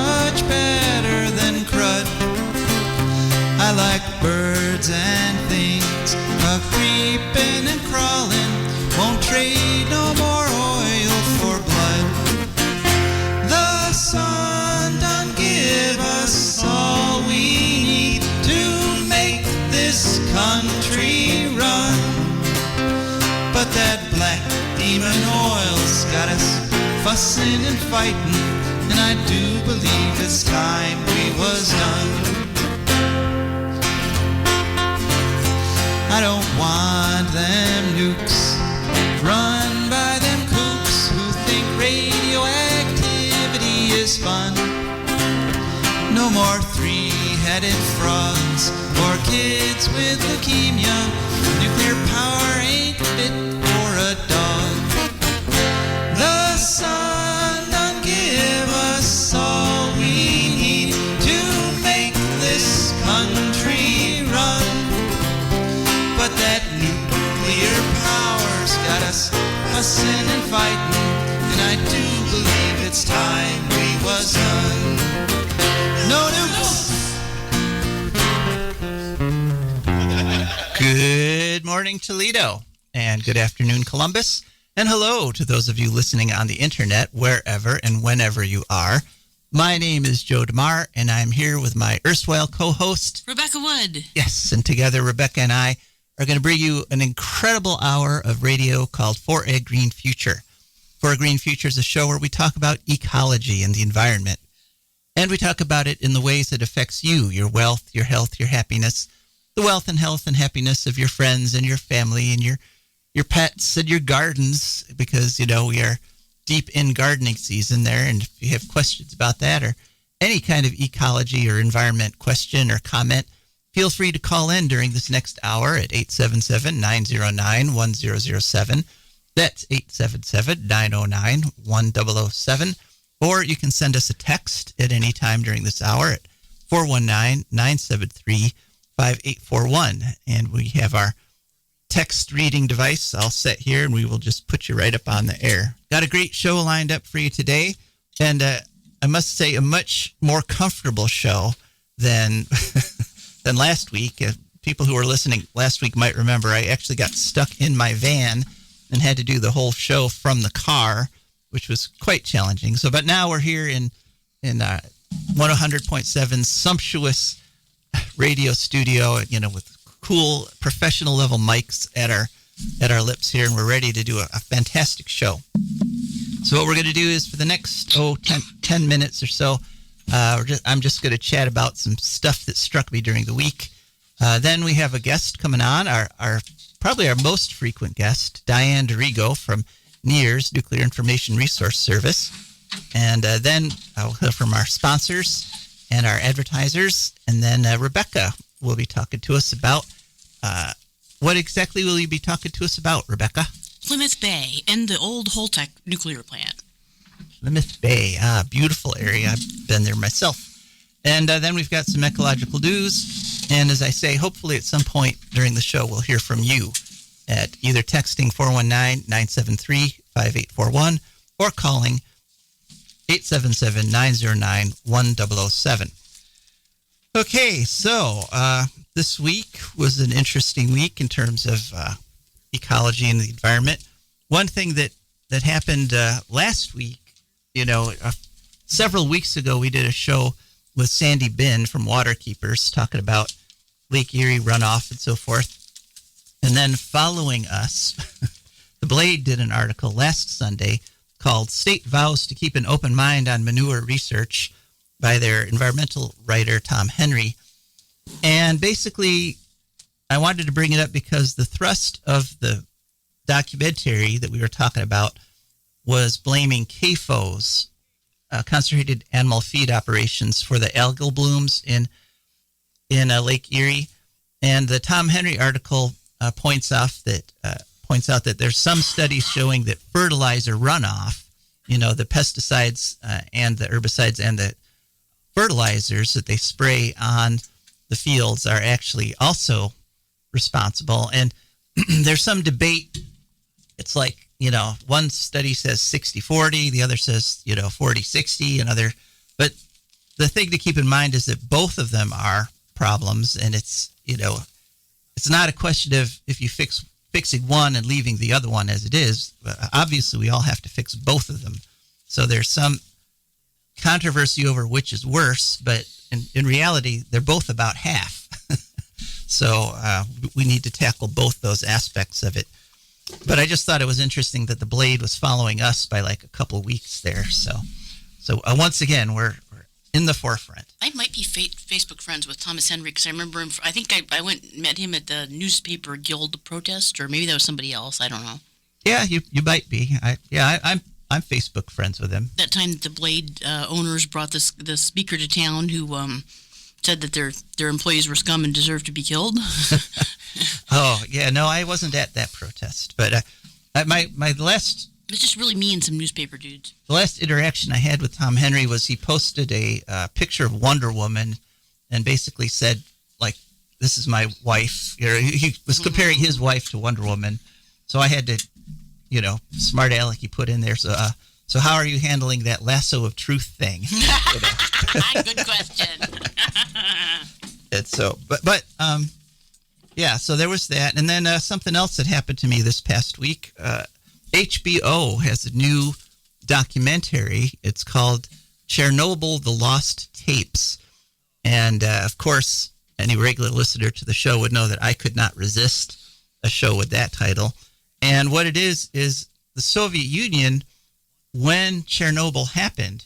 much better than crud. I like birds and things a-creeping and crawling. Won't trade no more oil for blood. The sun done give us all we need to make this country run. But that black demon oil's got us fussing and fighting, and I do believe it's time we was done. I don't want them nukes run by them kooks who think radioactivity is fun. No more three-headed frogs or kids with leukemia. Nuclear power ain't fit for a dog. The sun done give us all we need to make this country run. But that nuclear power's got us fussing and fighting, and I do believe it's time we was done. No nukes! Good morning, Toledo, and good afternoon, Columbus, and hello to those of you listening on the internet, wherever and whenever you are. My name is Joe DeMare, and I'm here with my erstwhile co-host, Rebecca Wood. Yes, and together, Rebecca and I are going to bring you an incredible hour of radio called For a Green Future. For a Green Future is a show where we talk about ecology and the environment. And we talk about it in the ways it affects you, your wealth, your health, your happiness, the wealth and health and happiness of your friends and your family and your pets and your gardens, because, you know, we are deep in gardening season there. And if you have questions about that or any kind of ecology or environment question or comment, feel free to call in during this next hour at 877-909-1007. That's 877-909-1007. Or you can send us a text at any time during this hour at 419-973-5841. And we have our text reading device all set here, and we will just put you right up on the air. Got a great show lined up for you today. And I must say, a much more comfortable show than... than last week. People who were listening last week might remember I actually got stuck in my van and had to do the whole show from the car, which was quite challenging. So, but now we're here in 100.7 sumptuous radio studio, you know, with cool professional level mics at our lips here, and we're ready to do a fantastic show. So what we're going to do is for the next 10 minutes or so, I'm just going to chat about some stuff that struck me during the week. Then we have a guest coming on, probably our most frequent guest, Diane D'Arrigo from NIRS, Nuclear Information Resource Service. And then I'll hear from our sponsors and our advertisers. And then Rebecca will be talking to us about, what exactly will you be talking to us about, Rebecca? Plymouth Bay and the old Holtec nuclear plant. Plymouth Bay, beautiful area. I've been there myself. And then we've got some ecological news. And as I say, hopefully at some point during the show, we'll hear from you at either texting 419-973-5841 or calling 877-909-1007. Okay, so this week was an interesting week in terms of ecology and the environment. One thing that happened last week, you know, several weeks ago, we did a show with Sandy Bin from Waterkeepers talking about Lake Erie runoff and so forth. And then following us, the Blade did an article last Sunday called State Vows to Keep an Open Mind on Manure Research by their environmental writer, Tom Henry. And basically, I wanted to bring it up because the thrust of the documentary that we were talking about was blaming CAFOs, concentrated animal feed operations, for the algal blooms in Lake Erie. And the Tom Henry article points out that there's some studies showing that fertilizer runoff, you know, the pesticides and the herbicides and the fertilizers that they spray on the fields are actually also responsible. And there's some debate. It's like, you know, one study says 60-40, the other says, you know, 40-60, another. But the thing to keep in mind is that both of them are problems, and it's not a question of if you fixing one and leaving the other one as it is. Obviously, we all have to fix both of them. So there's some controversy over which is worse, but in reality, they're both about half. So we need to tackle both those aspects of it. But I just thought it was interesting that the Blade was following us by like a couple of weeks there. So once again, we're in the forefront. I might be Facebook friends with Thomas Henry because I remember him. I think I went and met him at the newspaper guild protest, or maybe that was somebody else. I don't know. Yeah, you might be. I'm Facebook friends with him. That time that the Blade owners brought the speaker to town who said that their employees were scum and deserved to be killed. Oh, yeah, no, I wasn't at that protest. But my last... It's just really me and some newspaper dudes. The last interaction I had with Tom Henry was he posted a picture of Wonder Woman and basically said, like, this is my wife. He was comparing his wife to Wonder Woman. So I had to, smart aleck he put in there. So how are you handling that lasso of truth thing? Good question. And so, so there was that. And then something else that happened to me this past week. HBO has a new documentary. It's called Chernobyl, The Lost Tapes. And, of course, any regular listener to the show would know that I could not resist a show with that title. And what it is the Soviet Union, when Chernobyl happened,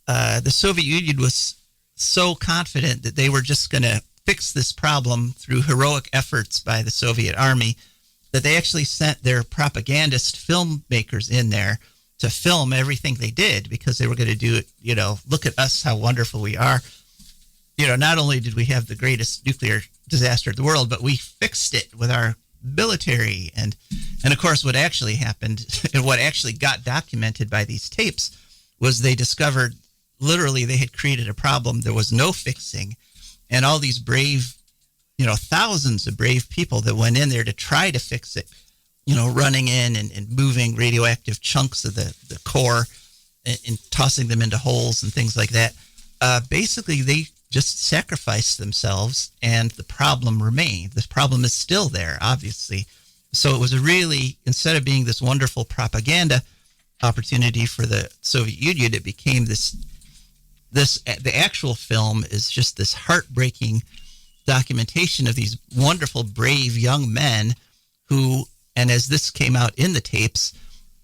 the Soviet Union was so confident that they were just going to fix this problem through heroic efforts by the Soviet Army that they actually sent their propagandist filmmakers in there to film everything they did because they were going to do it, look at us, how wonderful we are. Not only did we have the greatest nuclear disaster in the world, but we fixed it with our military. And of course, what actually happened and what actually got documented by these tapes was they discovered literally they had created a problem there was no fixing. And all these brave, thousands of brave people that went in there to try to fix it, running in and moving radioactive chunks of the core and tossing them into holes and things like that. Basically, they just sacrificed themselves and the problem remained. The problem is still there, obviously. So it was instead of being this wonderful propaganda opportunity for the Soviet Union, it became the actual film is just this heartbreaking documentation of these wonderful, brave young men who, and as this came out in the tapes,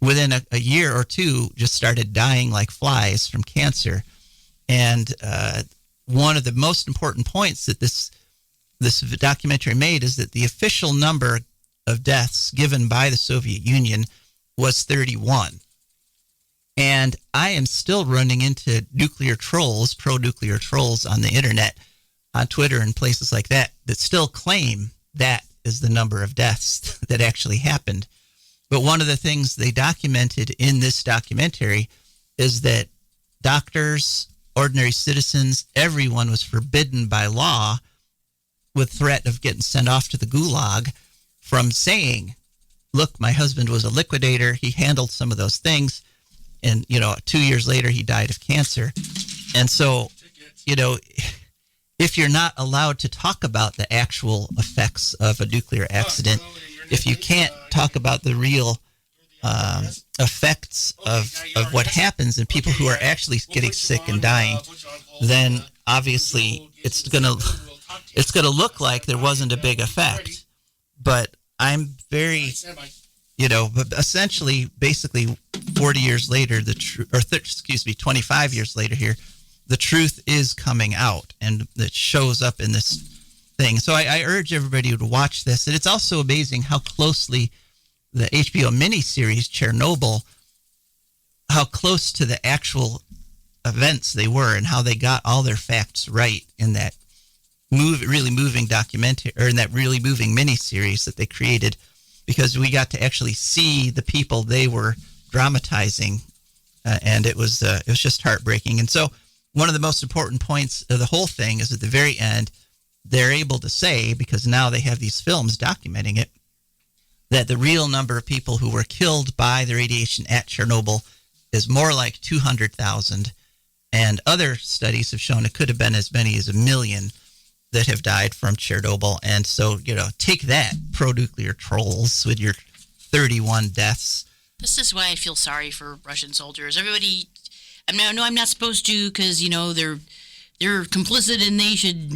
within a year or two, just started dying like flies from cancer. And one of the most important points that this documentary made is that the official number of deaths given by the Soviet Union was 31. And I am still running into nuclear trolls, pro-nuclear trolls on the internet, on Twitter and places like that still claim that is the number of deaths that actually happened. But one of the things they documented in this documentary is that doctors, ordinary citizens, everyone was forbidden by law with threat of getting sent off to the gulag from saying, look, my husband was a liquidator. He handled some of those things. And, 2 years later, he died of cancer. And so, if you're not allowed to talk about the actual effects of a nuclear accident, if you can't talk about the real effects of what happens and people who are actually getting sick and dying, then obviously it's gonna look like there wasn't a big effect. But I'm very, but essentially, basically, 40 years later, 25 years later here, the truth is coming out, and it shows up in this thing. So I urge everybody to watch this. And it's also amazing how closely the HBO miniseries Chernobyl, how close to the actual events they were and how they got all their facts right in that really moving documentary, or in that really moving miniseries that they created, because we got to actually see the people they were dramatizing, and it was just heartbreaking. And so one of the most important points of the whole thing is at the very end, they're able to say, because now they have these films documenting it, that the real number of people who were killed by the radiation at Chernobyl is more like 200,000, And other studies have shown it could have been as many as 1 million that have died from Chernobyl. And so, take that, pro-nuclear trolls, with your 31 deaths. This is why I feel sorry for Russian soldiers. Everybody, I know I'm not supposed to because, they're complicit and they should,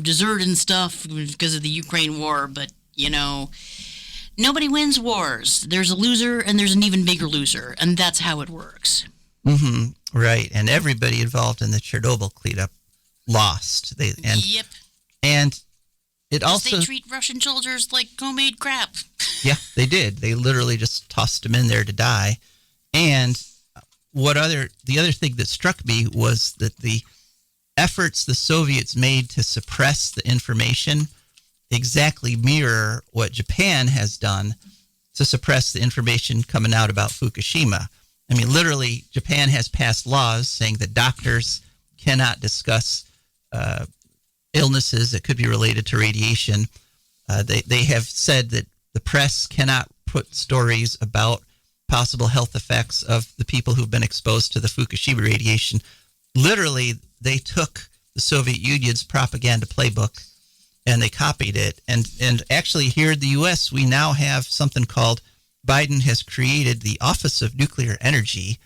desert and stuff because of the Ukraine war. But, nobody wins wars. There's a loser and there's an even bigger loser. And that's how it works. Mm-hmm. Right. And everybody involved in the Chernobyl cleanup lost. Yep. And it also... They treat Russian soldiers like homemade crap. Yeah, they did. They literally just tossed them in there to die. And the other thing that struck me was that the efforts the Soviets made to suppress the information exactly mirror what Japan has done to suppress the information coming out about Fukushima. I mean, literally, Japan has passed laws saying that doctors cannot discuss illnesses that could be related to radiation. They have said that the press cannot put stories about possible health effects of the people who've been exposed to the Fukushima radiation. Literally, they took the Soviet Union's propaganda playbook and they copied it. And actually here in the U.S., we now have something called Biden has created the Office of Nuclear Energy,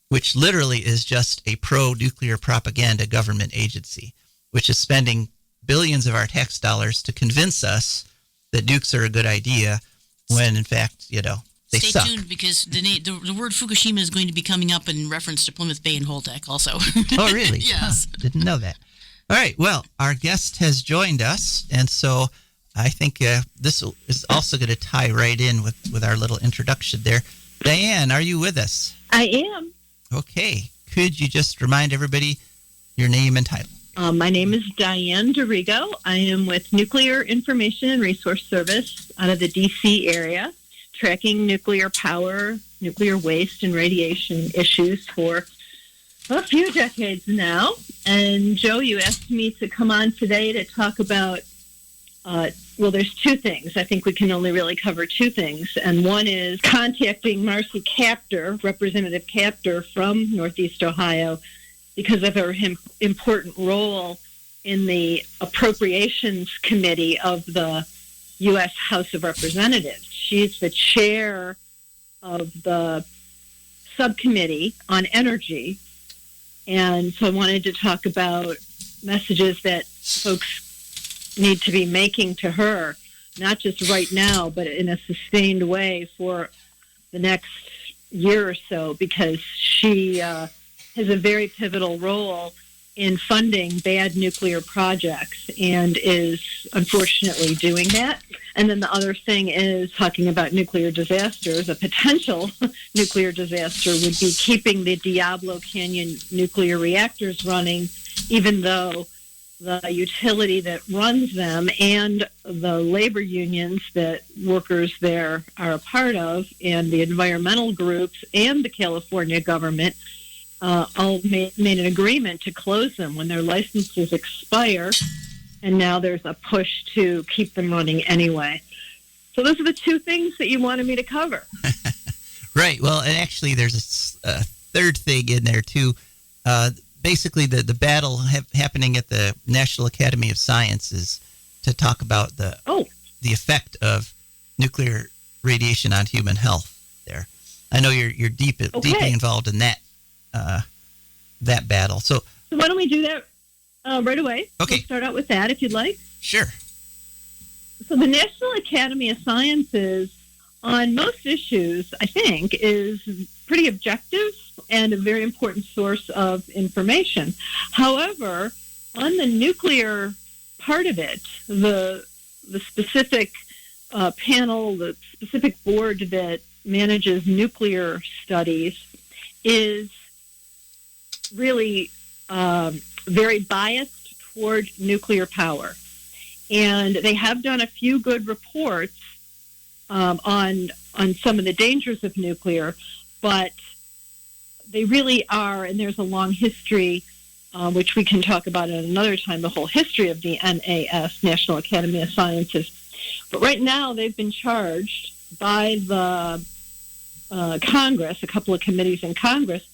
which literally is just a pro-nuclear propaganda government agency, which is spending billions of our tax dollars to convince us that nukes are a good idea when, in fact, they suck. Stay tuned because the word Fukushima is going to be coming up in reference to Plymouth Bay and Holtec also. Oh, really? Yes. Oh, didn't know that. All right. Well, our guest has joined us, and so I think this is also going to tie right in with our little introduction there. Diane, are you with us? I am. Okay. Could you just remind everybody your name and title? My name is Diane D'Arrigo. I am with Nuclear Information and Resource Service out of the D.C. area, tracking nuclear power, nuclear waste, and radiation issues for a few decades now. And Joe, you asked me to come on today to talk about, there's two things. I think we can only really cover two things. And one is contacting Marcy Kaptur, Representative Kaptur from Northeast Ohio, because of her important role in the Appropriations Committee of the U.S. House of Representatives. She's the chair of the subcommittee on energy. And so I wanted to talk about messages that folks need to be making to her, not just right now, but in a sustained way for the next year or so, because she has a very pivotal role in funding bad nuclear projects and is unfortunately doing that. And then the other thing is talking about nuclear disasters. A potential nuclear disaster would be keeping the Diablo Canyon nuclear reactors running, even though the utility that runs them and the labor unions that workers there are a part of and the environmental groups and the California government all made an agreement to close them when their licenses expire, and now there's a push to keep them running anyway. So those are the two things that you wanted me to cover. Right. Well, and actually there's a third thing in there, too. Basically, the battle happening at the National Academy of Sciences to talk about the effect of nuclear radiation on human health there. I know you're deeply involved in that battle. So why don't we do that right away? Okay. We'll start out with that if you'd like. Sure. So the National Academy of Sciences on most issues, I think, is pretty objective and a very important source of information. However, on the nuclear part of it, the specific panel, the specific board that manages nuclear studies is really very biased toward nuclear power. And they have done a few good reports on some of the dangers of nuclear, but they really are, and there's a long history, which we can talk about at another time, the whole history of the NAS, National Academy of Sciences. But right now they've been charged by the Congress, a couple of committees in Congress,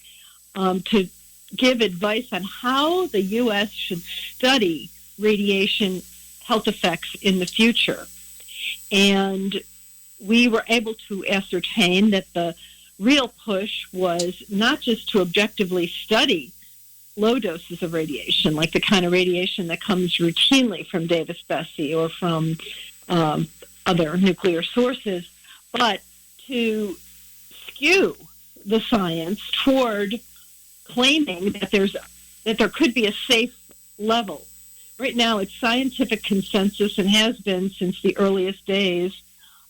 to give advice on how the U.S. should study radiation health effects in the future. And we were able to ascertain that the real push was not just to objectively study low doses of radiation, like the kind of radiation that comes routinely from Davis-Besse or from other nuclear sources, but to skew the science toward claiming that there could be a safe level. Right now, it's scientific consensus and has been since the earliest days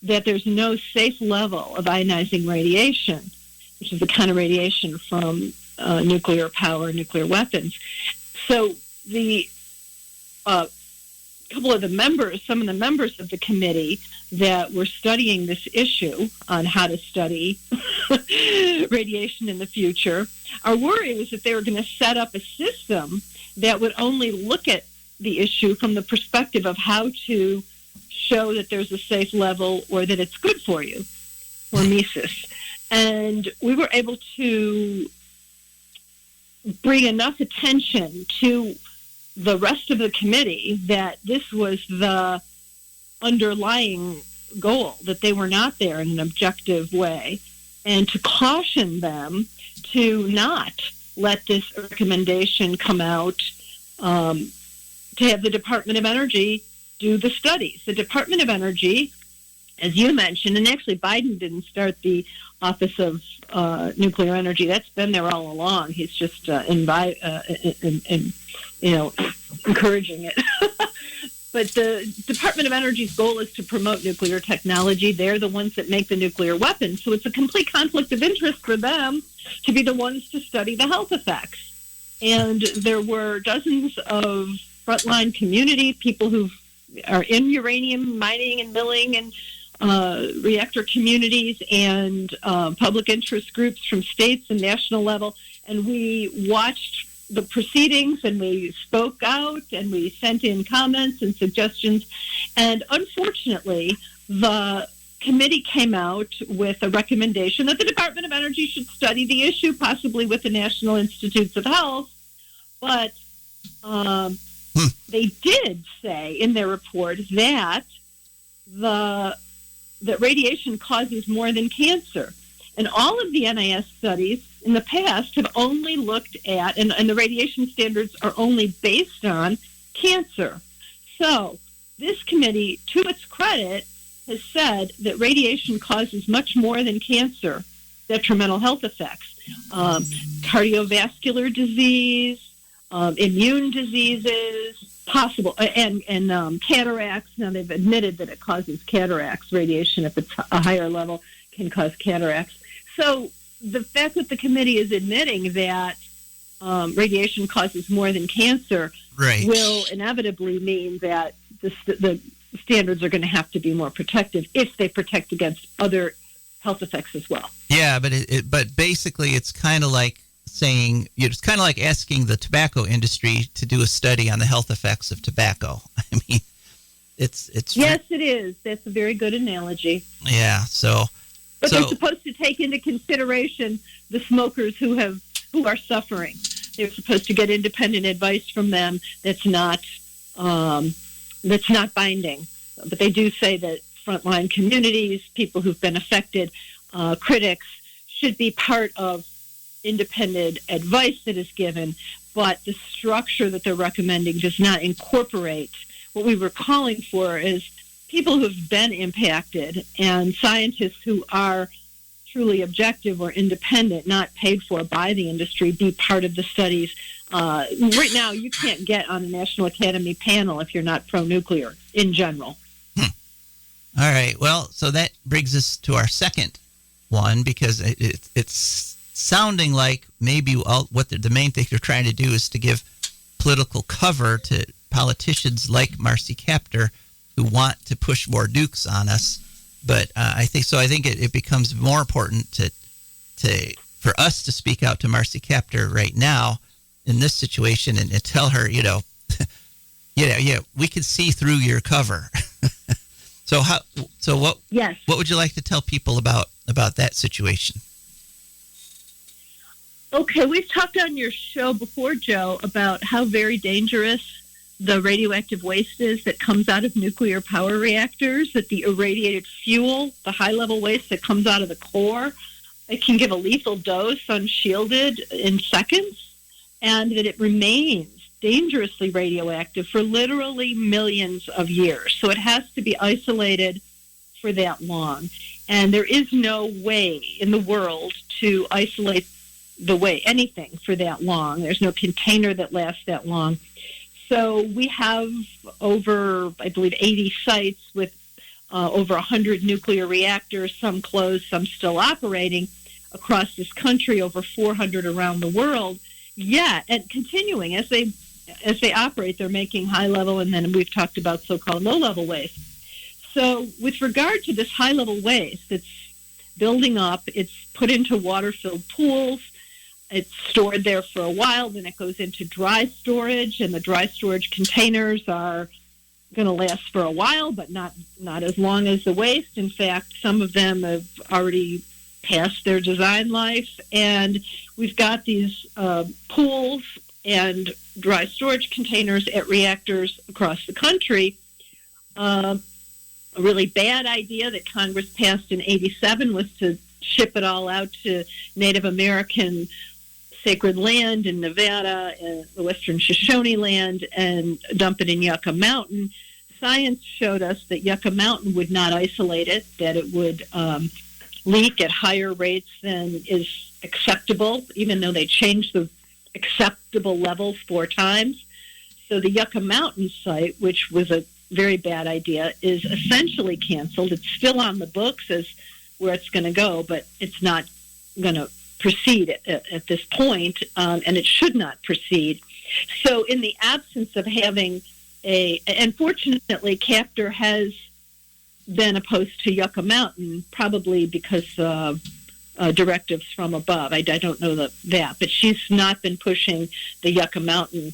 that there's no safe level of ionizing radiation, which is the kind of radiation from nuclear power, nuclear weapons. So the some of the members of the committee that were studying this issue on how to study radiation in the future, our worry was that they were going to set up a system that would only look at the issue from the perspective of how to show that there's a safe level or that it's good for you, hormesis. And we were able to bring enough attention to the rest of the committee that this was the underlying goal, that they were not there in an objective way, and to caution them to not let this recommendation come out, to have the Department of Energy do the studies. The Department of Energy, as you mentioned, and actually Biden didn't start the Office of Nuclear Energy. That's been there all along. He's just encouraging it. But the Department of Energy's goal is to promote nuclear technology. They're the ones that make the nuclear weapons. So it's a complete conflict of interest for them to be the ones to study the health effects. And there were dozens of frontline community, people who are in uranium mining and milling and reactor communities, and public interest groups from states and national level. And we watched the proceedings, and we spoke out, and we sent in comments and suggestions. And unfortunately, the committee came out with a recommendation that the Department of Energy should study the issue, possibly with the National Institutes of Health. But they did say in their report that that radiation causes more than cancer. And all of the NIS studies in the past have only looked at, and the radiation standards are only based on cancer. So this committee, to its credit, has said that radiation causes much more than cancer, detrimental health effects, cardiovascular disease, immune diseases, possible, and cataracts. Now, they've admitted that it causes cataracts. Radiation, if it's a higher level, can cause cataracts. So the fact that the committee is admitting that radiation causes more than cancer will inevitably mean that the standards are going to have to be more protective if they protect against other health effects as well. Yeah, but basically it's kind of like saying, it's kind of like asking the tobacco industry to do a study on the health effects of tobacco. I mean, it's yes, it is. That's a very good analogy. Yeah. But they're supposed to take into consideration the smokers who are suffering. They're supposed to get independent advice from them that's not binding. But they do say that frontline communities, people who've been affected, critics, should be part of independent advice that is given, but the structure that they're recommending does not incorporate. What we were calling for is people who've been impacted and scientists who are truly objective or independent, not paid for by the industry, be part of the studies. Right now, you can't get on a National Academy panel if you're not pro-nuclear in general. All right. Well, so that brings us to our second one, because it's sounding like maybe what the main thing they're trying to do is to give political cover to politicians like Marcy Kaptur who want to push more nukes on us. But I think it becomes more important for us to speak out to Marcy Kaptur right now in this situation and tell her, we can see through your cover. What would you like to tell people about that situation? Okay, we've talked on your show before, Joe, about how very dangerous the radioactive waste is that comes out of nuclear power reactors, that the irradiated fuel, the high-level waste that comes out of the core, it can give a lethal dose unshielded in seconds, and that it remains dangerously radioactive for literally millions of years. So it has to be isolated for that long. And there is no way in the world to isolate anything for that long. There's no container that lasts that long. So we have over, I believe, 80 sites with over 100 nuclear reactors, some closed, some still operating across this country, over 400 around the world. Yeah, and continuing as they operate, they're making high-level, and then we've talked about so-called low-level waste. So with regard to this high-level waste, it's building up, it's put into water-filled pools, it's stored there for a while, then it goes into dry storage, and the dry storage containers are going to last for a while, but not as long as the waste. In fact, some of them have already passed their design life, and we've got these pools and dry storage containers at reactors across the country. A really bad idea that Congress passed in '87 was to ship it all out to Native American sacred land in Nevada and the Western Shoshone land and dump it in Yucca Mountain. Science showed us that Yucca Mountain would not isolate it, that it would leak at higher rates than is acceptable, even though they changed the acceptable levels 4 times. So the Yucca Mountain site, which was a very bad idea, is essentially canceled. It's still on the books as where it's going to go, but it's not going to proceed at this point, and it should not proceed. So in the absence of having and fortunately, Kaptur has been opposed to Yucca Mountain, probably because of directives from above. I don't know that, but she's not been pushing the Yucca Mountain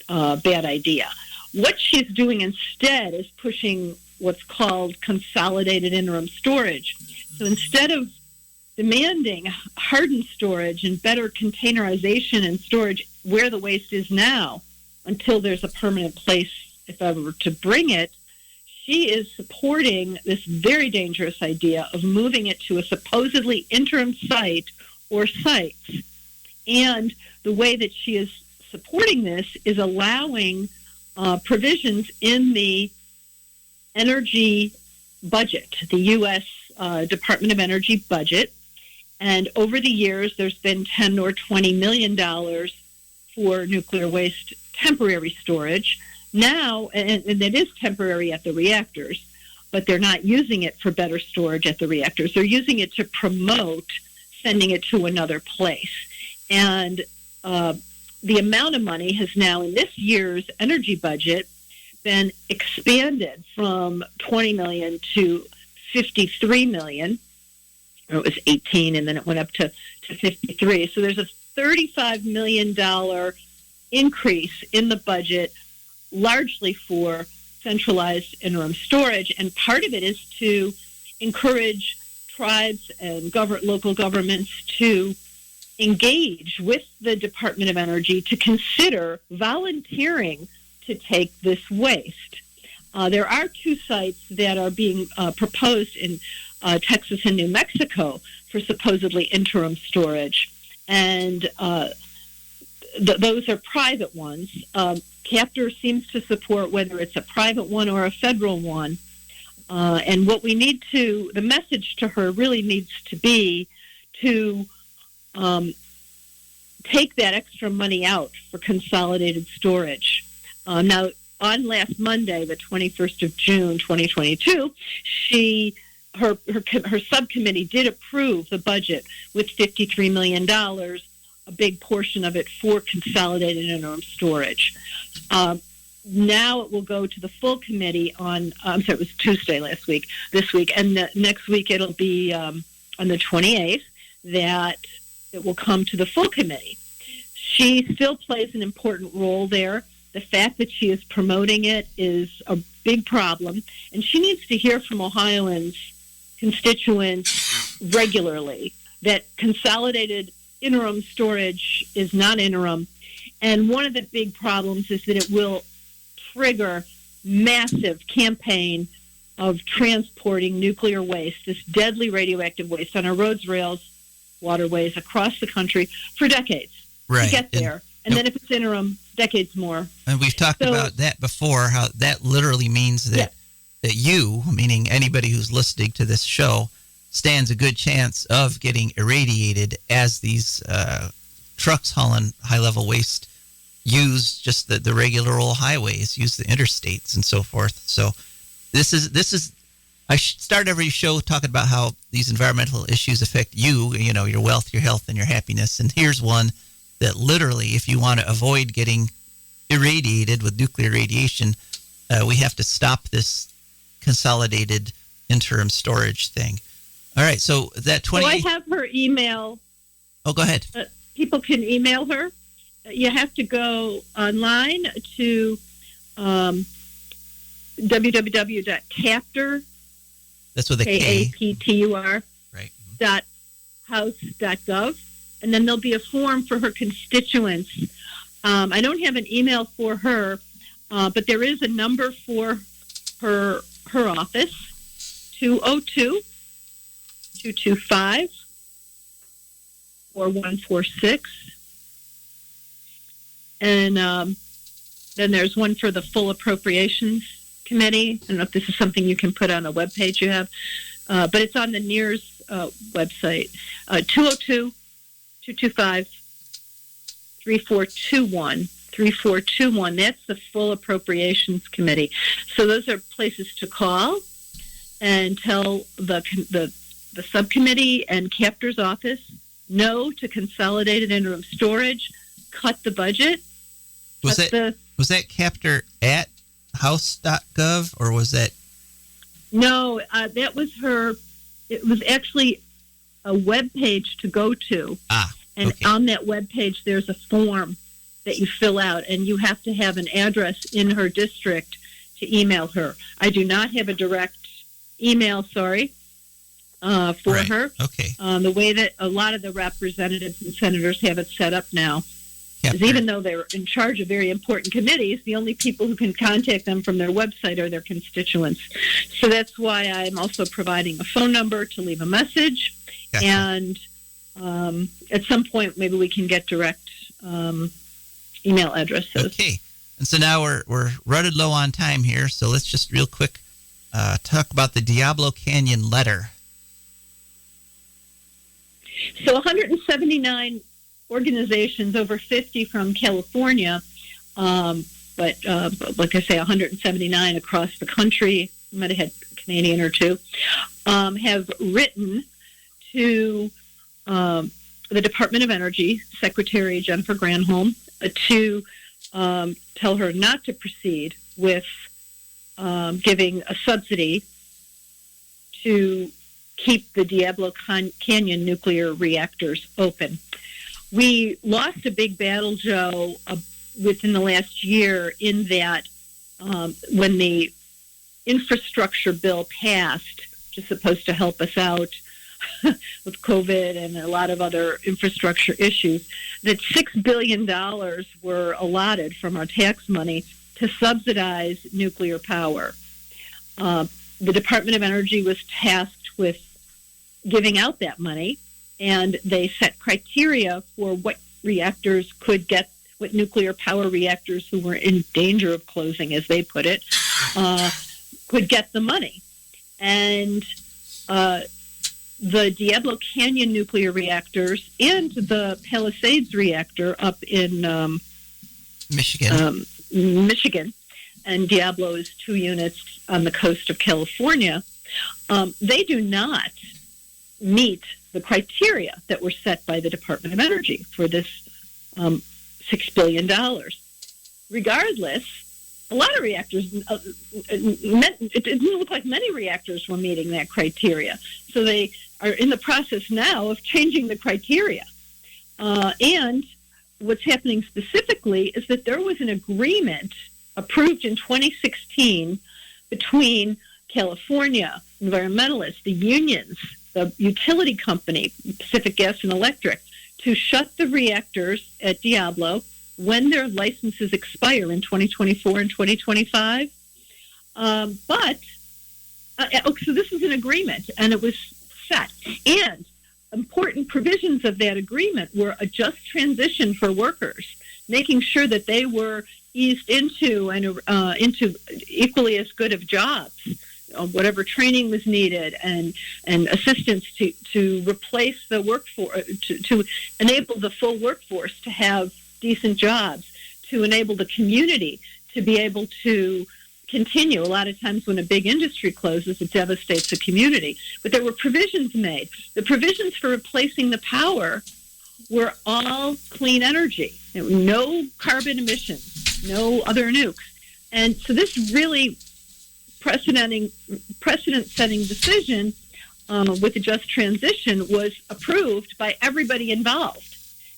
bad idea. What she's doing instead is pushing what's called consolidated interim storage. So instead of demanding hardened storage and better containerization and storage where the waste is now until there's a permanent place if ever to bring it, she is supporting this very dangerous idea of moving it to a supposedly interim site or sites. And the way that she is supporting this is allowing provisions in the energy budget, the U.S. Department of Energy budget. And over the years, there's been $10 or $20 million for nuclear waste temporary storage. Now, and it is temporary at the reactors, but they're not using it for better storage at the reactors. They're using it to promote sending it to another place. And the amount of money has now, in this year's energy budget, been expanded from $20 million to $53 million. Or it was 18, and then it went up to 53. So there's a $35 million increase in the budget, largely for centralized interim storage. And part of it is to encourage tribes and local governments to engage with the Department of Energy to consider volunteering to take this waste. There are 2 sites that are being proposed in Texas and New Mexico for supposedly interim storage, and those are private ones. Kaptur seems to support whether it's a private one or a federal one, and what we need to, the message to her really needs to be to take that extra money out for consolidated storage. Now, on last Monday, the 21st of June, 2022, her subcommittee did approve the budget with $53 million, a big portion of it for consolidated interim storage. Now it will go to the full committee it was Tuesday this week, and next week it'll be on the 28th that it will come to the full committee. She still plays an important role there. The fact that she is promoting it is a big problem, and she needs to hear from Ohioans, constituents regularly, that consolidated interim storage is not interim. And one of the big problems is that it will trigger massive campaign of transporting nuclear waste, this deadly radioactive waste, on our roads, rails, waterways across the country for decades to get there. And then if it's interim, decades more. And we've talked about that before, how that literally means that, that you, meaning anybody who's listening to this show, stands a good chance of getting irradiated as these trucks hauling high-level waste use just the regular old highways, use the interstates and so forth. So this is I start every show talking about how these environmental issues affect you, your wealth, your health, and your happiness. And here's one that literally, if you want to avoid getting irradiated with nuclear radiation, we have to stop this consolidated interim storage thing. All right, so that 20... So I have her email. Oh, go ahead. People can email her. You have to go online to www.kaptur. That's with a K. Kaptur. Right. .house.gov, and then there'll be a form for her constituents. I don't have an email for her, but there is a number for her office, 202-225-4146. And then there's one for the full appropriations committee. I don't know if this is something you can put on a webpage you have, but it's on the NEARS website, 202-225-3421. 3421. That's the full appropriations committee. So those are places to call and tell the subcommittee and Kaptur's office no to consolidated interim storage, cut the budget. Was that Kaptur at house.gov, or was that? No, that was her. It was actually a web page to go to. And on that web page, there's a form that you fill out, and you have to have an address in her district to email her. I do not have a direct email, for her. Okay. The way that a lot of the representatives and senators have it set up now is, even though they're in charge of very important committees, the only people who can contact them from their website are their constituents. So that's why I'm also providing a phone number to leave a message. Gotcha. And at some point, maybe we can get direct email addresses. Okay. And so now we're running low on time here, so let's just real quick talk about the Diablo Canyon letter. So 179 organizations, over 50 from California, but like I say, 179 across the country, might have had a Canadian or two, have written to the Department of Energy, Secretary Jennifer Granholm, to tell her not to proceed with giving a subsidy to keep the Diablo Canyon nuclear reactors open. We lost a big battle, Joe, within the last year, in that when the infrastructure bill passed, which is supposed to help us out with COVID and a lot of other infrastructure issues, that $6 billion were allotted from our tax money to subsidize nuclear power. The Department of Energy was tasked with giving out that money, and they set criteria for what reactors could get, what nuclear power reactors who were in danger of closing, as they put it, could get the money. And the Diablo Canyon nuclear reactors and the Palisades reactor up in Michigan, and Diablo is 2 units on the coast of California, they do not meet the criteria that were set by the Department of Energy for this $6 billion. Regardless, a lot of reactors, it didn't look like many reactors were meeting that criteria. So they are in the process now of changing the criteria. And what's happening specifically is that there was an agreement approved in 2016 between California, environmentalists, the unions, the utility company, Pacific Gas and Electric, to shut the reactors at Diablo when their licenses expire in 2024 and 2025. So this was an agreement, and it was set. And important provisions of that agreement were a just transition for workers, making sure that they were eased into equally as good of jobs, whatever training was needed, and assistance to replace the workforce, to enable the full workforce to have decent jobs, to enable the community to be able to continue. A lot of times when a big industry closes, it devastates the community. But there were provisions made. The provisions for replacing the power were all clean energy. There were no carbon emissions, no other nukes. And so this really precedent-setting decision with the just transition was approved by everybody involved.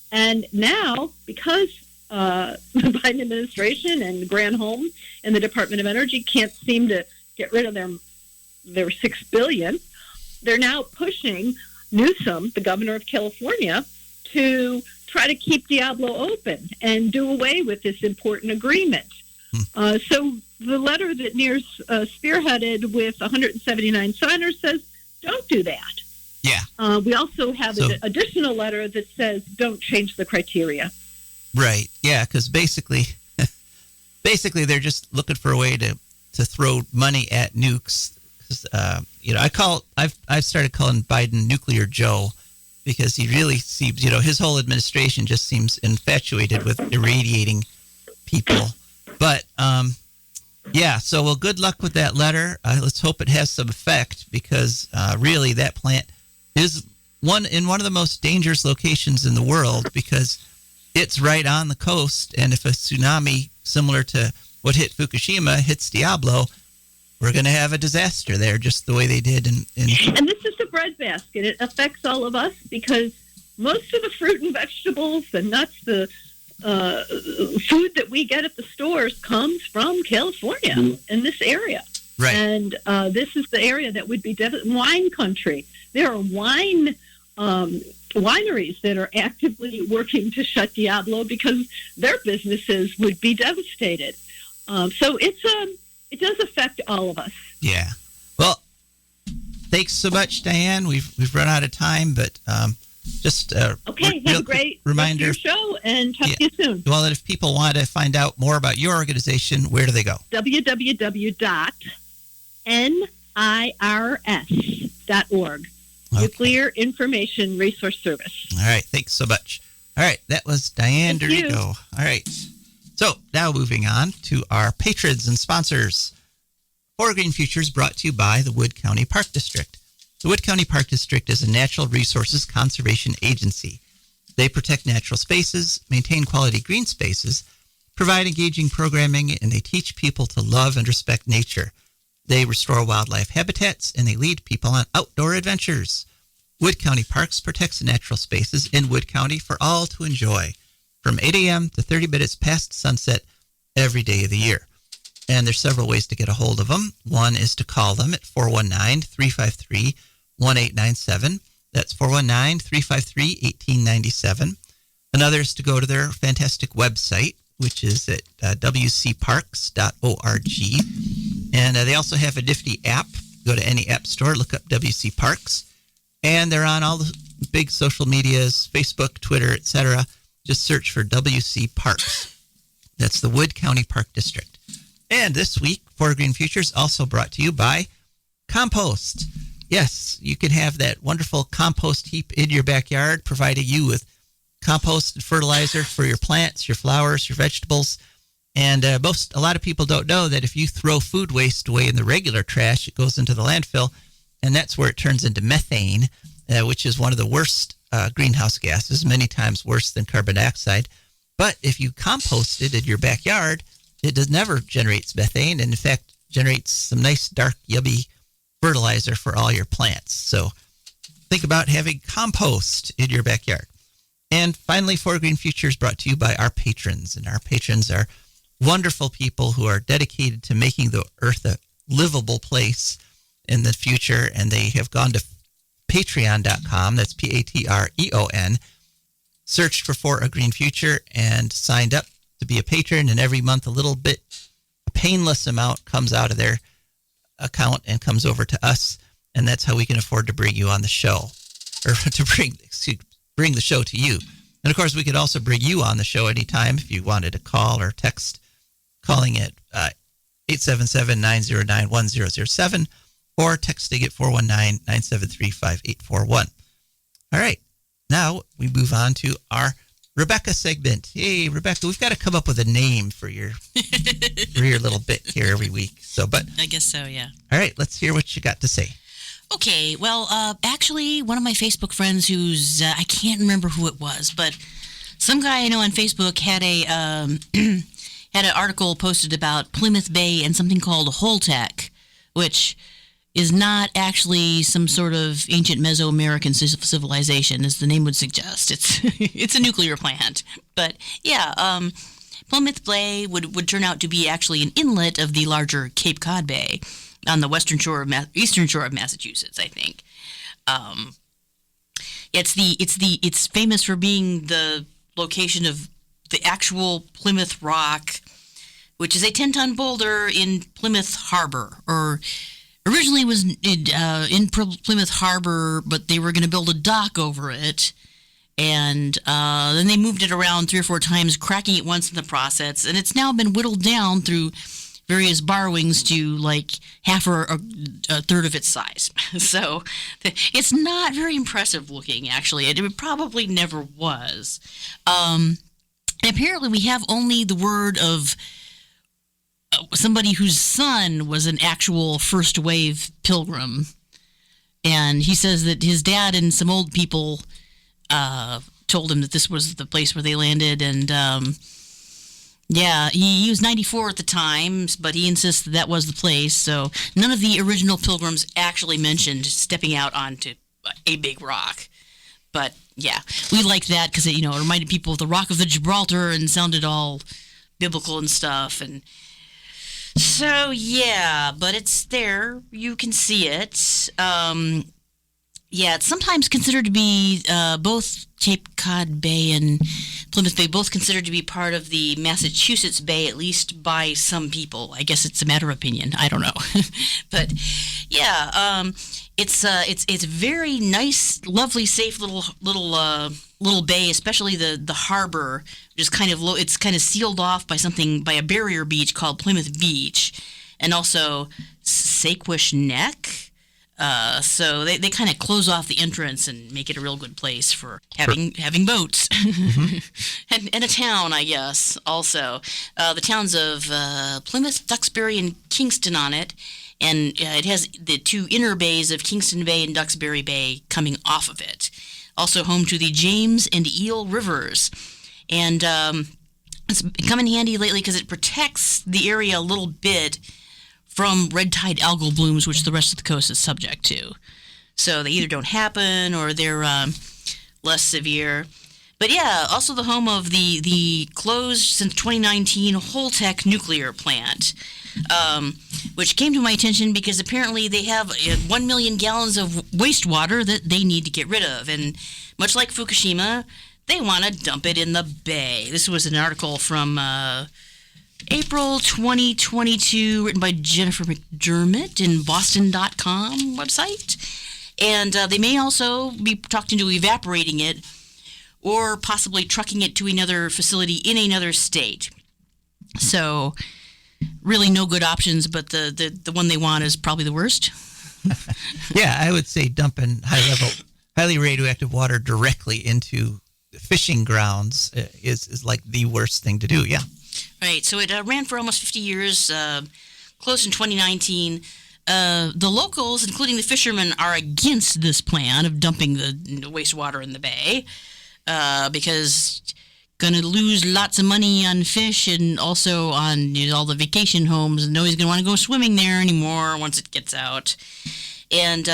And now, because the Biden administration and Granholm and the Department of Energy can't seem to get rid of their $6 billion, they're now pushing Newsom, the governor of California, to try to keep Diablo open and do away with this important agreement. So the letter that Near's spearheaded with 179 signers says, don't do that. Yeah. We also have an additional letter that says, don't change the criteria. Right. Yeah, because basically they're just looking for a way to throw money at nukes. I've started calling Biden Nuclear Joe, because he really seems, his whole administration just seems infatuated with irradiating people. But so good luck with that letter. Let's hope it has some effect, because really that plant is one of the most dangerous locations in the world, because it's right on the coast, and if a tsunami similar to what hit Fukushima hits Diablo, we're going to have a disaster there, just the way they did in... And this is the breadbasket. It affects all of us, because most of the fruit and vegetables, the nuts, the food that we get at the stores comes from California in this area. Right. And this is the area that would be wine country. There are wineries that are actively working to shut Diablo because their businesses would be devastated. So it does affect all of us. Yeah. Well, thanks so much, Diane. We've run out of time, but just okay. Have a great reminder. Rest of your show, and talk to you soon. Well, and if people want to find out more about your organization, where do they go? www.nirs.org. Okay. Nuclear Information Resource Service. All right. Thanks so much. All right. That was Diane D'Arrigo. All right. So now moving on to our patrons and sponsors. Green Futures brought to you by the Wood County Park District. The Wood County Park District is a natural resources conservation agency. They protect natural spaces, maintain quality green spaces, provide engaging programming, and they teach people to love and respect nature. They restore wildlife habitats, and they lead people on outdoor adventures. Wood County Parks protects natural spaces in Wood County for all to enjoy, from 8 a.m. to 30 minutes past sunset every day of the year. And there's several ways to get a hold of them. One is to call them at 419-353-1897. That's 419-353-1897. Another is to go to their fantastic website, which is at wcparks.org. And they also have a nifty app. Go to any app store, look up WC Parks. And they're on all the big social medias, Facebook, Twitter, etc. Just search for WC Parks. That's the Wood County Park District. And this week, Green Futures also brought to you by Compost. Yes, you can have that wonderful compost heap in your backyard, providing you with compost and fertilizer for your plants, your flowers, your vegetables. And a lot of people don't know that if you throw food waste away in the regular trash, it goes into the landfill, and that's where it turns into methane, which is one of the worst greenhouse gases, many times worse than carbon dioxide. But if you compost it in your backyard, it never generates methane, and in fact generates some nice, dark, yummy fertilizer for all your plants. So think about having compost in your backyard. And finally, Green Futures brought to you by our patrons. And our patrons are wonderful people who are dedicated to making the earth a livable place in the future. And they have gone to patreon.com, that's Patreon, searched for a green future and signed up to be a patron, and every month a painless amount comes out of their account and comes over to us, and that's how we can afford to bring you on the show, or to bring the show to you. And of course, we could also bring you on the show anytime if you wanted to call or text, calling at 877-909-1007 or texting at 419-973-5841. All right, now we move on to our Rebecca segment. Hey, Rebecca, we've got to come up with a name for your little bit here every week. But I guess so, yeah. All right, let's hear what you got to say. Okay, well, actually, one of my Facebook friends who's, I can't remember who it was, but some guy I know on Facebook had had an article posted about Plymouth Bay and something called Holtec, which is not actually some sort of ancient Mesoamerican civilization, as the name would suggest. It's a nuclear plant. But, yeah, Plymouth Bay would turn out to be actually an inlet of the larger Cape Cod Bay on the eastern shore of Massachusetts, I think. It's famous for being the location of the actual Plymouth Rock, which is a 10-ton boulder in Plymouth Harbor, or originally was in Plymouth Harbor, but they were going to build a dock over it, and then they moved it around 3 or 4 times, cracking it once in the process, and it's now been whittled down through various borrowings to like half or a third of its size. So it's not very impressive looking, actually. It probably never was. Apparently we have only the word of somebody whose son was an actual first wave pilgrim. And he says that his dad and some old people told him that this was the place where they landed. And he was 94 at the time, but he insists that was the place. So none of the original pilgrims actually mentioned stepping out onto a big rock. But yeah, we liked that because it reminded people of the Rock of the Gibraltar and sounded all biblical and stuff. And so yeah, but it's there. You can see it. It's sometimes considered to be both Cape Cod Bay and Plymouth Bay, both considered to be part of the Massachusetts Bay, at least by some people. I guess it's a matter of opinion. I don't know. But yeah, it's very nice, lovely, safe little bay, especially the harbor, which is kind of low. It's kind of sealed off by a barrier beach called Plymouth Beach, and also Saquesh Neck. So they kind of close off the entrance and make it a real good place for having boats. Mm-hmm. and a town, I guess, also. The towns of Plymouth, Duxbury, and Kingston on it. And it has the 2 inner bays of Kingston Bay and Duxbury Bay coming off of it. Also home to the James and Eel Rivers. And it's come in handy lately because it protects the area a little bit from red tide algal blooms, which the rest of the coast is subject to. So they either don't happen or they're less severe. But yeah, also the home of the closed since 2019 Holtec nuclear plant, which came to my attention because apparently they have 1 million gallons of wastewater that they need to get rid of. And much like Fukushima, they want to dump it in the bay. This was an article from April 2022, written by Jennifer McDermott in Boston.com website. And they may also be talking to evaporating it or possibly trucking it to another facility in another state. So really no good options, but the one they want is probably the worst. Yeah, I would say dumping highly radioactive water directly into fishing grounds is like the worst thing to do, yeah. Right, so it ran for almost 50 years, closed in 2019. The locals, including the fishermen, are against this plan of dumping the wastewater in the bay because going to lose lots of money on fish and also on all the vacation homes, and nobody's going to want to go swimming there anymore once it gets out. And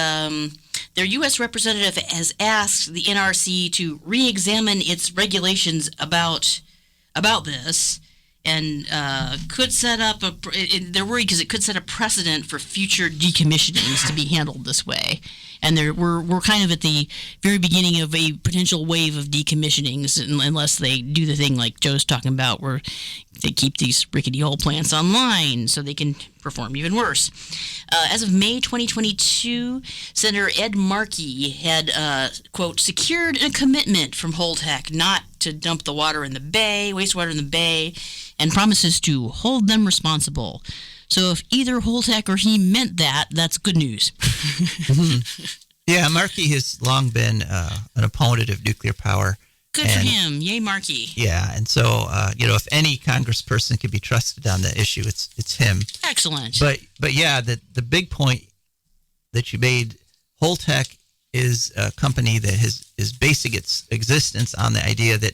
their U.S. representative has asked the NRC to re-examine its regulations about this. and could set up they're worried because it could set a precedent for future decommissionings to be handled this way. And we're kind of at the very beginning of a potential wave of decommissionings, unless they do the thing like Joe's talking about, where they keep these rickety old plants online so they can perform even worse. As of May 2022, Senator Ed Markey had, quote, secured a commitment from Holtec not to dump the water in the bay, wastewater in the bay, and promises to hold them responsible. So if either Holtec or he meant that, that's good news. Mm-hmm. Yeah, Markey has long been an opponent of nuclear power. Good for him. Yay, Markey. Yeah, and so, if any congressperson can be trusted on the issue, it's him. Excellent. But yeah, the big point that you made, Holtec is a company that is basing its existence on the idea that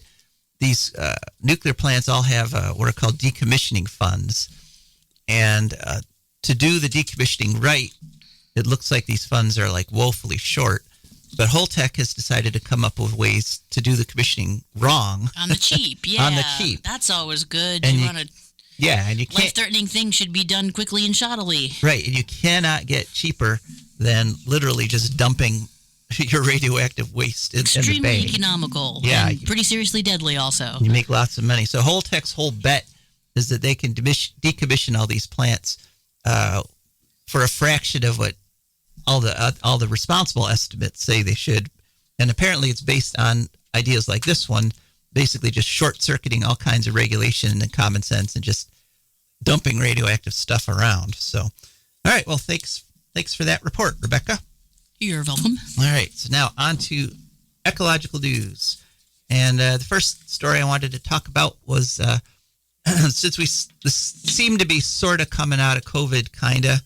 these nuclear plants all have what are called decommissioning funds. And to do the decommissioning right, it looks like these funds are like woefully short. But Holtec has decided to come up with ways to do the commissioning wrong. On the cheap, yeah. On the cheap. That's always good. And you want to... Yeah, and you can't... Life-threatening things should be done quickly and shoddily. Right, and you cannot get cheaper than literally just dumping your radioactive waste in the bay. Extremely economical. Yeah. And pretty seriously deadly also. You make lots of money. So Holtec's whole bet is that they can decommission all these plants for a fraction of what all the responsible estimates say they should. And apparently it's based on ideas like this one, basically just short-circuiting all kinds of regulation and common sense and just dumping radioactive stuff around. So, all right, well, thanks for that report, Rebecca. You're welcome. All right, so now on to ecological news. And the first story I wanted to talk about was... since this seemed to be sort of coming out of COVID, kind of,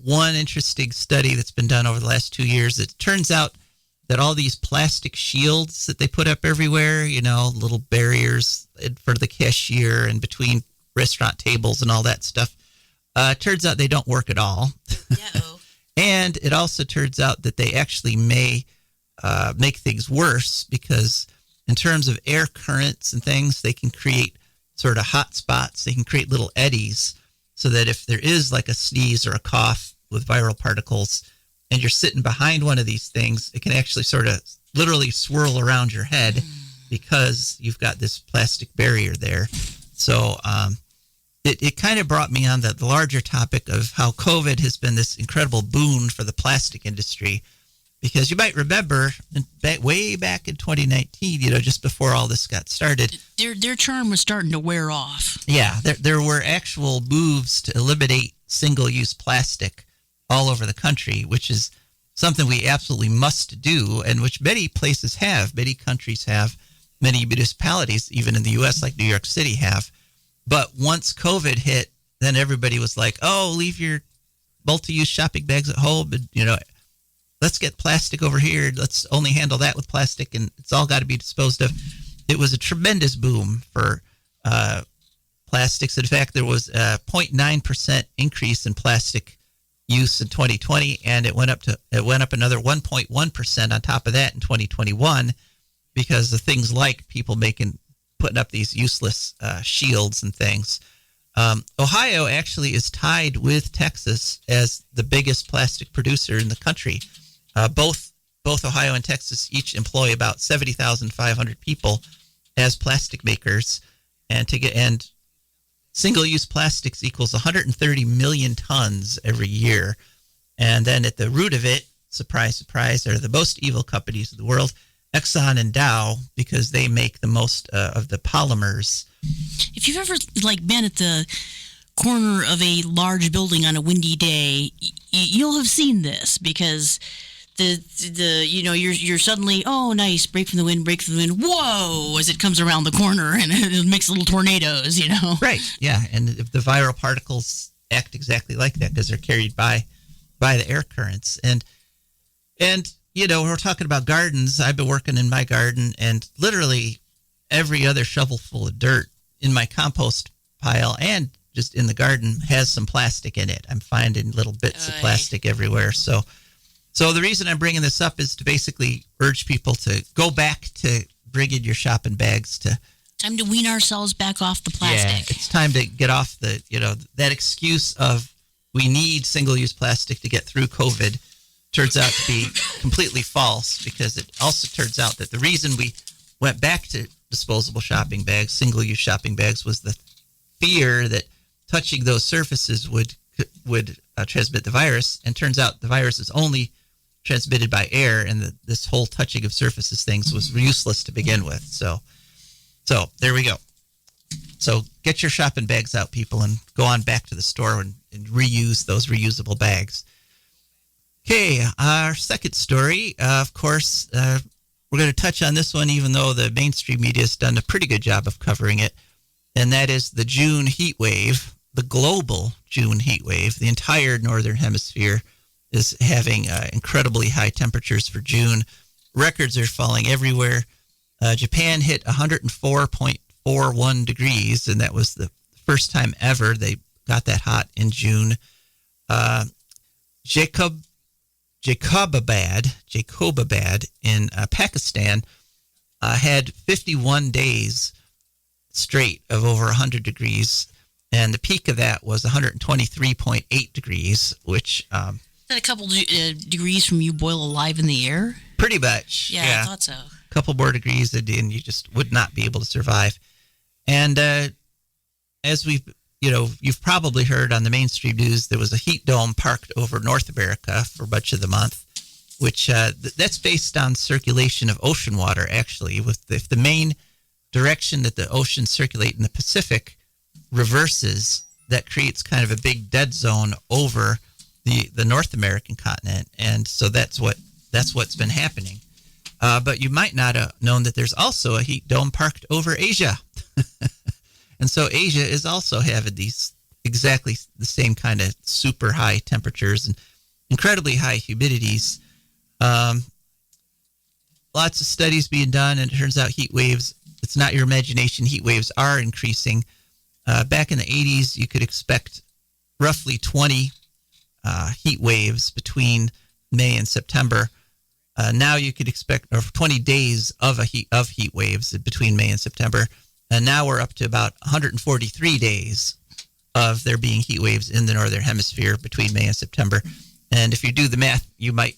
one interesting study that's been done over the last 2 years, it turns out that all these plastic shields that they put up everywhere, little barriers for the cashier and between restaurant tables and all that stuff, turns out they don't work at all. Uh-oh. And it also turns out that they actually may make things worse because in terms of air currents and things, they can create sort of hot spots. They can create little eddies so that if there is like a sneeze or a cough with viral particles and you're sitting behind one of these things, it can actually sort of literally swirl around your head because you've got this plastic barrier there. So it kind of brought me on the larger topic of how COVID has been this incredible boon for the plastic industry. Because you might remember way back in 2019, just before all this got started. Their charm was starting to wear off. Yeah, there were actual moves to eliminate single-use plastic all over the country, which is something we absolutely must do, and which many places have. Many countries have. Many municipalities, even in the U.S., like New York City, have. But once COVID hit, then everybody was like, oh, leave your multi-use shopping bags at home, and, let's get plastic over here. Let's only handle that with plastic, and it's all got to be disposed of. It was a tremendous boom for plastics. In fact, there was a 0.9% increase in plastic use in 2020, and it went up another 1.1% on top of that in 2021 because of things like people putting up these useless shields and things. Ohio actually is tied with Texas as the biggest plastic producer in the country. Both Ohio and Texas each employ about 70,500 people as plastic makers, and single-use plastics equals 130 million tons every year. And then at the root of it, surprise, surprise, are the most evil companies in the world, Exxon and Dow, because they make the most of the polymers. If you've ever been at the corner of a large building on a windy day, you'll have seen this because you're suddenly, oh, nice, break from the wind, whoa, as it comes around the corner and it makes little tornadoes, Right, yeah, and if the viral particles act exactly like that because they're carried by the air currents. And we're talking about gardens. I've been working in my garden, and literally every other shovelful of dirt in my compost pile and just in the garden has some plastic in it. I'm finding little bits of plastic everywhere. So the reason I'm bringing this up is to basically urge people to go back to bringing your shopping bags to Time to wean ourselves back off the plastic. Yeah, it's time to get off that excuse of we need single-use plastic to get through COVID. Turns out to be completely false, because it also turns out that the reason we went back to disposable shopping bags, single-use shopping bags, was the fear that touching those surfaces would transmit the virus. And turns out the virus is only transmitted by air, and this whole touching of surfaces things was useless to begin with. So there we go. So get your shopping bags out, people, and go on back to the store and reuse those reusable bags. Okay, our second story, of course, we're going to touch on this one, even though the mainstream media has done a pretty good job of covering it, and that is the June heat wave, the global June heat wave. The entire northern hemisphere is having incredibly high temperatures for June. Records are falling everywhere. Japan hit 104.41 degrees, and that was the first time ever they got that hot in June. Jacobabad in Pakistan had 51 days straight of over 100 degrees, and the peak of that was 123.8 degrees, which... Is that a couple degrees from you boil alive in the air? Pretty much. Yeah, I thought so. A couple more degrees, and you just would not be able to survive. And as you've probably heard on the mainstream news, there was a heat dome parked over North America for much of the month, which that's based on circulation of ocean water, actually. If the main direction that the oceans circulate in the Pacific reverses, that creates kind of a big dead zone over the North American continent, and so that's what's been happening. But you might not have known that there's also a heat dome parked over Asia. And so Asia is also having these exactly the same kind of super high temperatures and incredibly high humidities. Lots of studies being done, and it turns out heat waves, it's not your imagination, heat waves are increasing. Back in the 80s, you could expect roughly 20 heat waves between May and September. Now you could expect 20 days of heat waves between May and September. And now we're up to about 143 days of there being heat waves in the northern hemisphere between May and September. And if you do the math, you might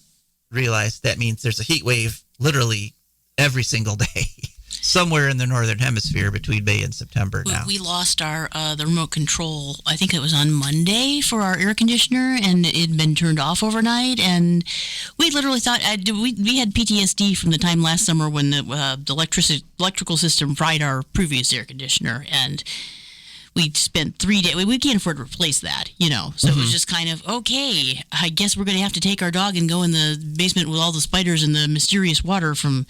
realize that means there's a heat wave literally every single day somewhere in the northern hemisphere between May and September now. We lost the remote control, I think it was on Monday, for our air conditioner, and it had been turned off overnight. And we literally thought, we had PTSD from the time last summer when the electrical system fried our previous air conditioner, and we spent 3 days. We can't afford to replace that, So It was just kind of, okay, I guess we're going to have to take our dog and go in the basement with all the spiders and the mysterious water from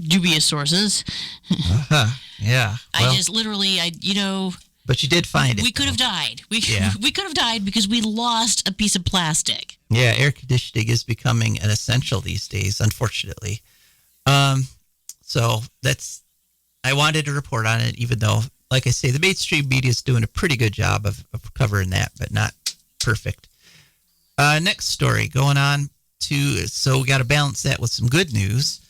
dubious sources. Yeah. Well, I just literally, But you did find it. We could have died. We could have died because we lost a piece of plastic. Yeah, air conditioning is becoming an essential these days, unfortunately. So I wanted to report on it, even though, like I say, the mainstream media is doing a pretty good job of covering that, but not perfect. Next story going on so we got to balance that with some good news.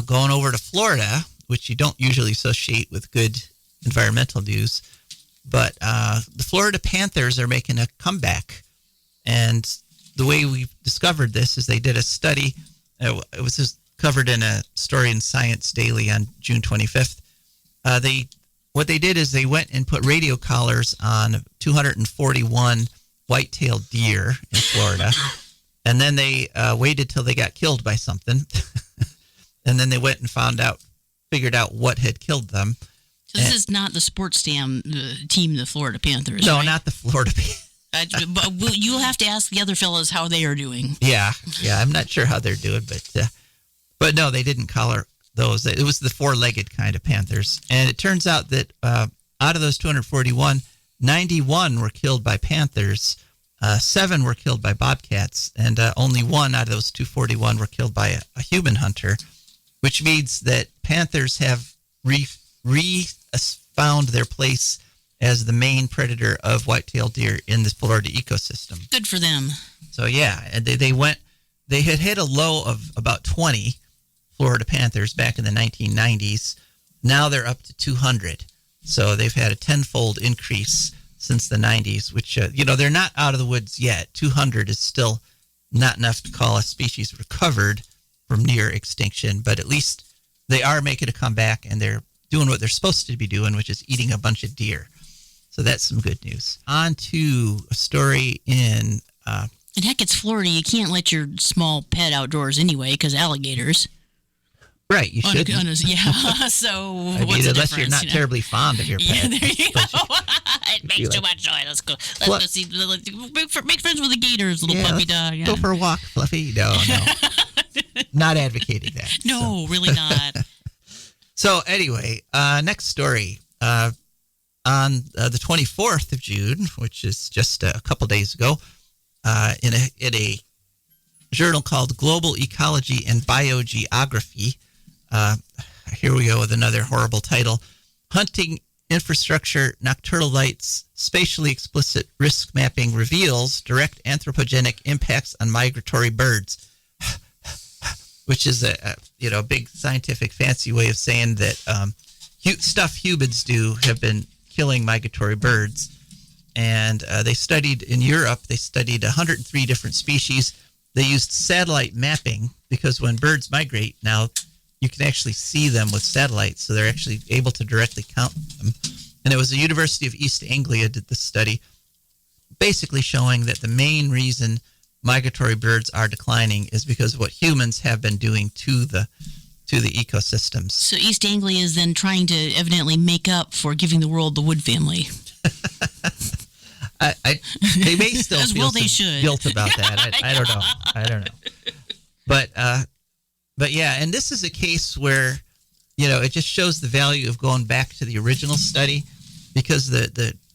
Going over to Florida, which you don't usually associate with good environmental news, but the Florida Panthers are making a comeback. And the way we discovered this is they did a study. It was just covered in a story in Science Daily on June 25th. What they did is they went and put radio collars on 241 white-tailed deer in Florida, and then they waited till they got killed by something. And then they went and figured out what had killed them. So this is not the sports team, the Florida Panthers, No, right? not the Florida Panthers. But you'll have to ask the other fellas how they are doing. Yeah, I'm not sure how they're doing, but no, they didn't collar those. It was the four-legged kind of Panthers. And it turns out that out of those 241, 91 were killed by Panthers, 7 were killed by bobcats, and only 1 out of those 241 were killed by a human hunter, which means that Panthers have found their place as the main predator of white-tailed deer in the Florida ecosystem. Good for them. So yeah, and they had hit a low of about 20 Florida Panthers back in the 1990s, Now they're up to 200. So they've had a tenfold increase since the 90s, which, they're not out of the woods yet. 200 is still not enough to call a species recovered from near extinction, but at least they are making a comeback, and they're doing what they're supposed to be doing, which is eating a bunch of deer. So that's some good news. On to a story in... and heck, it's Florida. You can't let your small pet outdoors anyway because alligators. Right, you should. Yeah, so what's the unless difference? you're not terribly fond of your pet. Yeah, there you go. It makes too much noise. Let's go see. Make friends with the gators, little puppy dog. Yeah. Go for a walk, Fluffy. No. Not advocating that. No, really not. So anyway, next story. On the 24th of June, which is just a couple days ago, in a journal called Global Ecology and Biogeography, here we go with another horrible title, Hunting Infrastructure, Nocturnal Lights, Spatially Explicit Risk Mapping Reveals Direct Anthropogenic Impacts on Migratory Birds, which is a big scientific fancy way of saying that stuff humans do have been killing migratory birds. And they studied in Europe, 103 different species. They used satellite mapping because when birds migrate now, you can actually see them with satellites, so they're actually able to directly count them. And it was the University of East Anglia did this study, basically showing that the main reason migratory birds are declining is because of what humans have been doing to the ecosystems. So East Anglia is then trying to evidently make up for giving the world the Wood family. They may still As feel well they some should. guilt about that. I don't know. But yeah, and this is a case where, it just shows the value of going back to the original study, because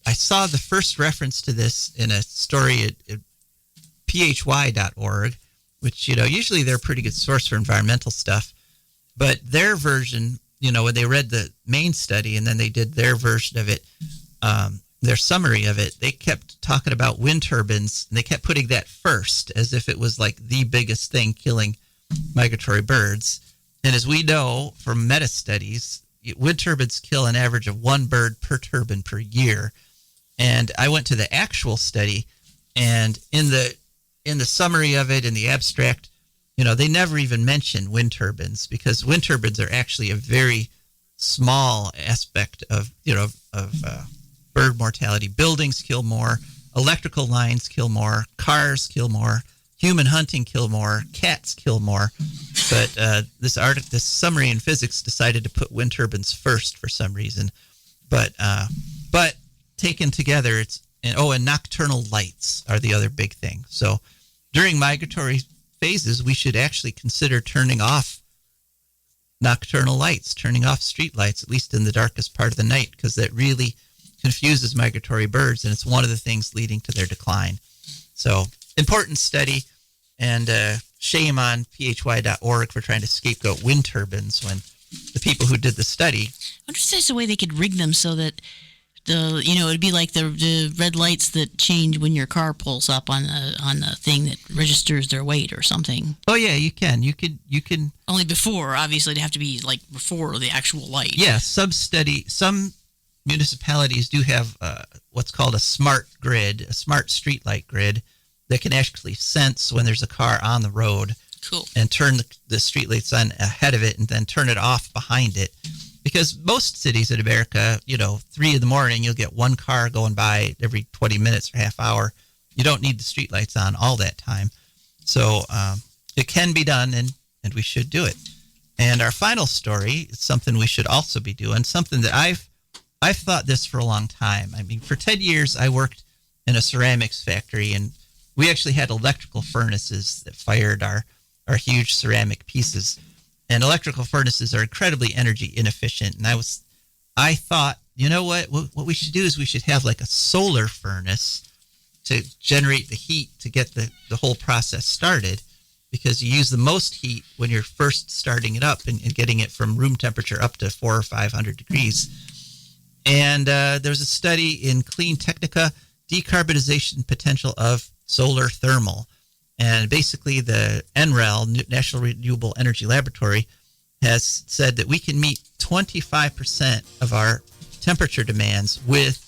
I saw the first reference to this in a story at phy.org, which, usually they're a pretty good source for environmental stuff. But their version, when they read the main study and then they did their version of it, their summary of it, they kept talking about wind turbines, and they kept putting that first as if it was like the biggest thing killing migratory birds. And as we know from meta studies, wind turbines kill an average of one bird per turbine per year. And I went to the actual study, and in the summary of it, in the abstract, they never even mention wind turbines, because wind turbines are actually a very small aspect of bird mortality. Buildings kill more, electrical lines kill more, cars kill more, human hunting kill more, cats kill more. But this summary in physics decided to put wind turbines first for some reason. But taken together, and nocturnal lights are the other big thing. So during migratory phases, we should actually consider turning off nocturnal lights, turning off street lights, at least in the darkest part of the night, because that really confuses migratory birds, and it's one of the things leading to their decline. So, important study, and shame on phy.org for trying to scapegoat wind turbines when the people who did the study... I wonder if there's a way they could rig them so that it'd be like the red lights that change when your car pulls up on the thing that registers their weight or something. Oh yeah, you can. You can. Only before, obviously, it'd have to be like before the actual light. Yeah, some municipalities do have what's called a smart grid, a smart streetlight grid that can actually sense when there's a car on the road. Cool. And turn the streetlights on ahead of it and then turn it off behind it. Because most cities in America, 3 a.m, you'll get one car going by every 20 minutes or half hour. You don't need the streetlights on all that time. So it can be done, and we should do it. And our final story is something we should also be doing, something that I've thought this for a long time. I mean, for 10 years, I worked in a ceramics factory, and we actually had electrical furnaces that fired our huge ceramic pieces. And electrical furnaces are incredibly energy inefficient. And I thought, what we should do is we should have like a solar furnace to generate the heat to get the whole process started, because you use the most heat when you're first starting it up and getting it from room temperature up to 400 or 500 degrees. And there's a study in Clean Technica, Decarbonization Potential of Solar Thermal. And basically the NREL, National Renewable Energy Laboratory, has said that we can meet 25% of our temperature demands with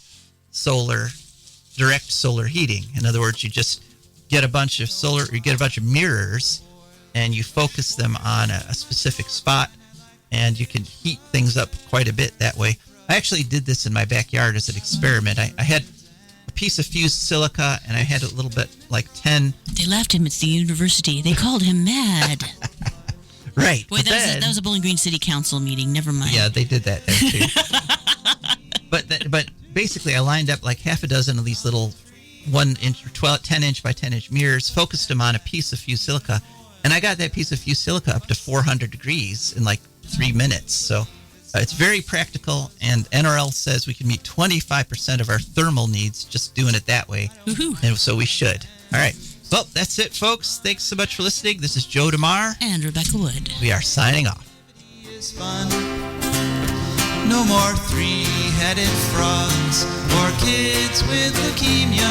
direct solar heating. In other words, you just get a bunch of mirrors, and you focus them on a specific spot, and you can heat things up quite a bit that way. I actually did this in my backyard as an experiment. I had a piece of fused silica, and I had a little bit, like 10. They laughed at him at the university. They called him mad. Right. Wait, that was a Bowling Green City Council meeting. Never mind. Yeah, they did that there too. But basically, I lined up like half a dozen of these little 1 inch or 10 inch by 10 inch mirrors, focused them on a piece of fused silica, and I got that piece of fused silica up to 400 degrees in like 3 minutes. So it's very practical, and NRL says we can meet 25% of our thermal needs just doing it that way. Woohoo. And so we should. All right. Well, that's it, folks. Thanks so much for listening. This is Joe DeMare. And Rebecca Wood. We are signing off. Is fun. No more three-headed frogs or kids with leukemia.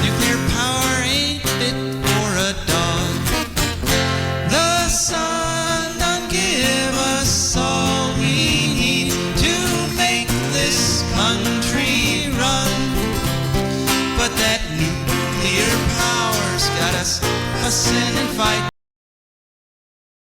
Nuclear power ain't fit for a dog. The sun done give us all we need to make this country run. But that nuclear power's got us hustling and fighting.